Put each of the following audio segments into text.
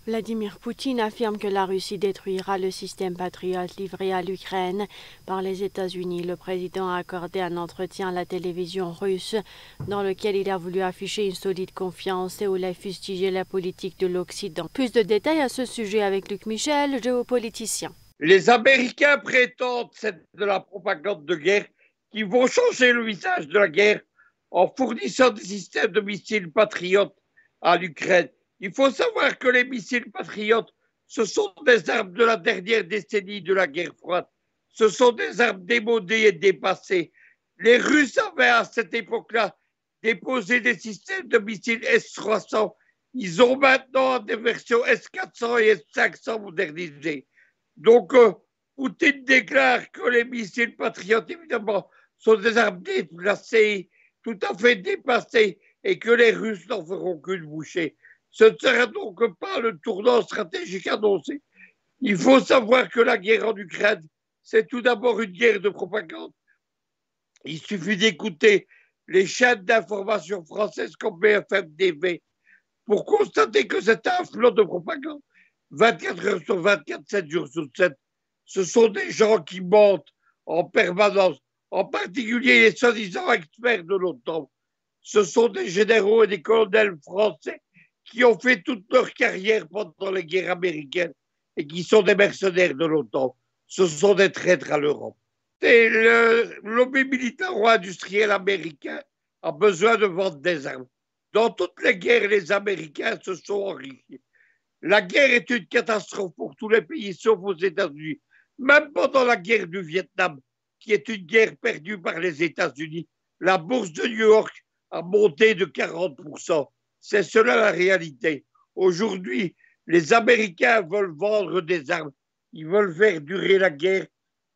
Vladimir Poutine affirme que la Russie détruira le système Patriot livré à l'Ukraine par les États-Unis. Le président a accordé un entretien à la télévision russe dans lequel il a voulu afficher une solide confiance et où il a fustigé la politique de l'Occident. Plus de détails à ce sujet avec Luc Michel, géopoliticien. Les Américains prétendent c'est de la propagande de guerre qui vont changer le visage de la guerre en fournissant des systèmes de missiles patriotes à l'Ukraine. Il faut savoir que les missiles patriotes, ce sont des armes de la dernière décennie de la guerre froide. Ce sont des armes démodées et dépassées. Les Russes avaient à cette époque-là déposé des systèmes de missiles S-300. Ils ont maintenant des versions S-400 et S-500 modernisées. Donc, Poutine déclare que les missiles patriotes, évidemment, sont des armes déplacées, tout à fait dépassées, et que les Russes n'en feront qu'une bouchée. Ce ne sera donc pas le tournant stratégique annoncé. Il faut savoir que la guerre en Ukraine, c'est tout d'abord une guerre de propagande. Il suffit d'écouter les chaînes d'information françaises comme BFM TV pour constater que c'est un flot de propagande. 24 heures sur 24, 7 jours sur 7. Ce sont des gens qui mentent en permanence, en particulier les soi-disant experts de l'OTAN. Ce sont des généraux et des colonels français qui ont fait toute leur carrière pendant les guerres américaines et qui sont des mercenaires de l'OTAN. Ce sont des traîtres à l'Europe. Et le lobby militaro-industriel américain a besoin de vendre des armes. Dans toutes les guerres, les Américains se sont enrichis. La guerre est une catastrophe pour tous les pays, sauf aux États-Unis. Même pendant la guerre du Vietnam, qui est une guerre perdue par les États-Unis, la bourse de New York a monté de 40%. C'est cela la réalité. Aujourd'hui, les Américains veulent vendre des armes. Ils veulent faire durer la guerre.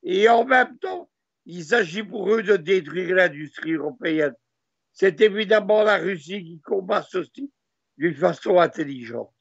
Et en même temps, il s'agit pour eux de détruire l'industrie européenne. C'est évidemment la Russie qui combat ceci d'une façon intelligente.